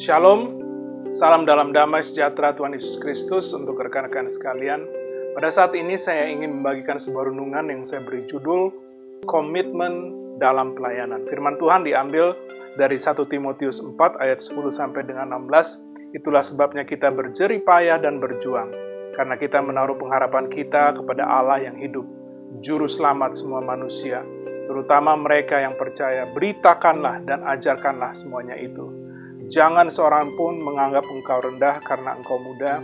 Shalom, salam dalam damai sejahtera Tuhan Yesus Kristus untuk rekan-rekan sekalian. Pada saat ini saya ingin membagikan sebuah renungan yang saya beri judul Komitmen dalam Pelayanan. Firman Tuhan diambil dari 1 Timotius 4 ayat 10 sampai dengan 16. Itulah sebabnya kita berjerih payah dan berjuang, karena kita menaruh pengharapan kita kepada Allah yang hidup, Juru Selamat semua manusia, terutama mereka yang percaya. Beritakanlah dan ajarkanlah semuanya itu. Jangan seorang pun menganggap engkau rendah karena engkau muda.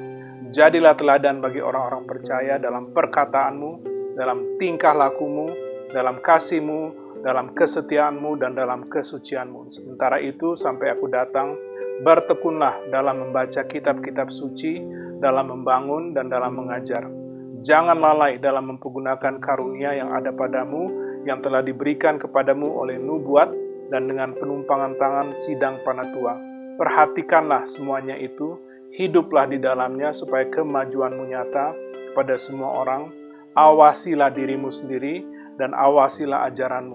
Jadilah teladan bagi orang-orang percaya dalam perkataanmu, dalam tingkah lakumu, dalam kasihmu, dalam kesetiaanmu, dan dalam kesucianmu. Sementara itu, sampai aku datang, bertekunlah dalam membaca kitab-kitab suci, dalam membangun dan dalam mengajar. Jangan lalai dalam mempergunakan karunia yang ada padamu, yang telah diberikan kepadamu oleh nubuat dan dengan penumpangan tangan sidang panatua. Perhatikanlah semuanya itu, hiduplah di dalamnya supaya kemajuanmu nyata kepada semua orang. Awasilah dirimu sendiri dan awasilah ajaranmu.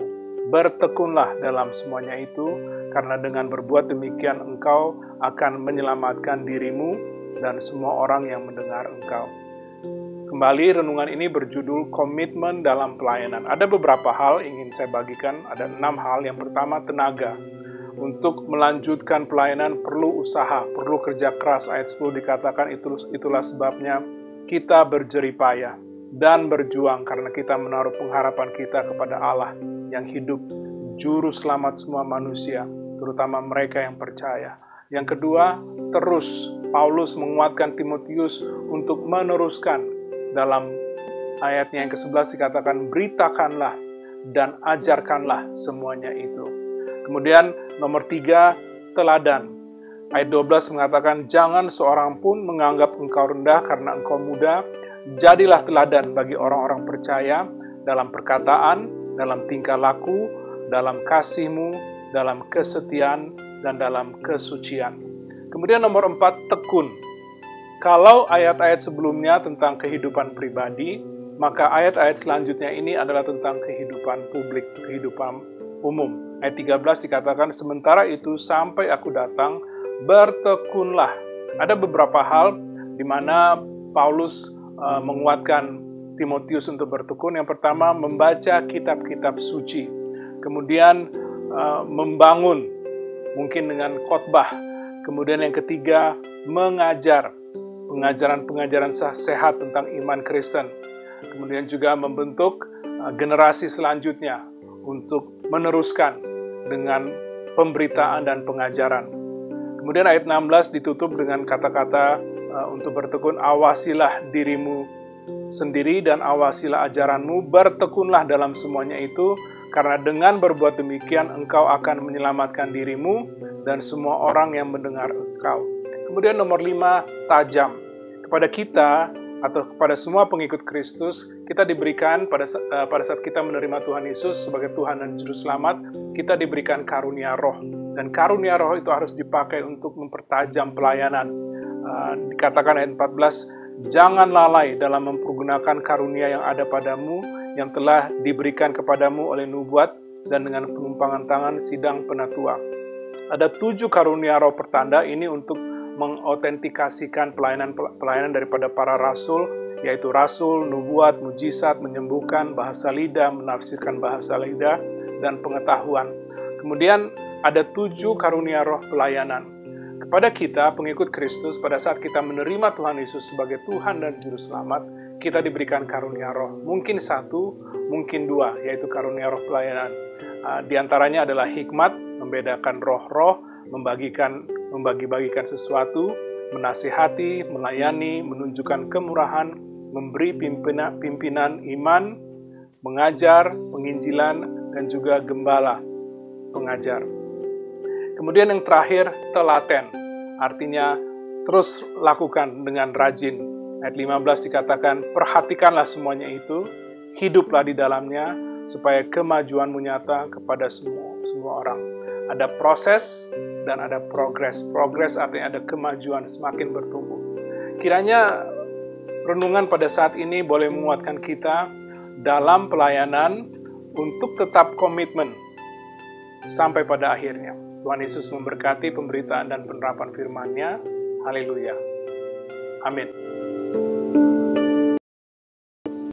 Bertekunlah dalam semuanya itu, karena dengan berbuat demikian engkau akan menyelamatkan dirimu dan semua orang yang mendengar engkau. Kembali, renungan ini berjudul Komitmen dalam Pelayanan. Ada beberapa hal ingin saya bagikan, ada 6 hal. Yang pertama, tenaga. Untuk melanjutkan pelayanan perlu usaha, perlu kerja keras. Ayat 10 dikatakan itulah sebabnya kita berjerih payah dan berjuang, karena kita menaruh pengharapan kita kepada Allah yang hidup, Juru Selamat semua manusia, terutama mereka yang percaya. Yang kedua, terus Paulus menguatkan Timotius untuk meneruskan. Dalam ayatnya yang ke-11 dikatakan, beritakanlah dan ajarkanlah semuanya itu. Kemudian nomor 3, teladan. Ayat 12 mengatakan, jangan seorang pun menganggap engkau rendah karena engkau muda. Jadilah teladan bagi orang-orang percaya dalam perkataan, dalam tingkah laku, dalam kasihmu, dalam kesetiaan, dan dalam kesucian. Kemudian nomor 4, tekun. Kalau ayat-ayat sebelumnya tentang kehidupan pribadi, maka ayat-ayat selanjutnya ini adalah tentang kehidupan publik, kehidupan umum. Ayat 13 dikatakan, sementara itu sampai aku datang, bertekunlah. Ada beberapa hal di mana Paulus menguatkan Timotius untuk bertekun. Yang pertama, membaca kitab-kitab suci. Kemudian membangun, mungkin dengan khotbah. Kemudian yang ketiga, mengajar. Pengajaran-pengajaran sehat tentang iman Kristen. Kemudian juga membentuk generasi selanjutnya untuk meneruskan dengan pemberitaan dan pengajaran. Kemudian ayat 16 ditutup dengan kata-kata untuk bertekun, awasilah dirimu sendiri dan awasilah ajaranmu, bertekunlah dalam semuanya itu, karena dengan berbuat demikian engkau akan menyelamatkan dirimu dan semua orang yang mendengar engkau. Kemudian nomor 5, tajam. Kepada kita atau kepada semua pengikut Kristus, kita diberikan pada saat kita menerima Tuhan Yesus sebagai Tuhan dan Juru Selamat, kita diberikan karunia roh. Dan karunia roh itu harus dipakai untuk mempertajam pelayanan. Dikatakan ayat 14, jangan lalai dalam mempergunakan karunia yang ada padamu, yang telah diberikan kepadamu oleh nubuat dan dengan penumpangan tangan sidang penatua. Ada 7 karunia roh pertanda ini untuk mengautentikasikan pelayanan daripada para rasul, yaitu rasul, nubuat, mujizat, menyembuhkan, bahasa lidah, menafsirkan bahasa lidah, dan pengetahuan. Kemudian ada 7 karunia roh pelayanan. Kepada kita, pengikut Kristus, pada saat kita menerima Tuhan Yesus sebagai Tuhan dan Juru Selamat, kita diberikan karunia roh. Mungkin 1, mungkin 2, yaitu karunia roh pelayanan. Di antaranya adalah hikmat, membedakan roh-roh, membagi-bagikan sesuatu, menasihati, melayani, menunjukkan kemurahan, memberi pimpinan iman, mengajar, penginjilan, dan juga gembala, pengajar. Kemudian yang terakhir, telaten. Artinya, terus lakukan dengan rajin. Ayat 15 dikatakan, perhatikanlah semuanya itu, hiduplah di dalamnya, supaya kemajuanmu nyata kepada semua orang. Ada proses dan ada progres. Progres artinya ada kemajuan, semakin bertumbuh. Kiranya renungan pada saat ini boleh menguatkan kita dalam pelayanan untuk tetap komitmen sampai pada akhirnya. Tuhan Yesus memberkati pemberitaan dan penerapan firman-Nya. Haleluya. Amin.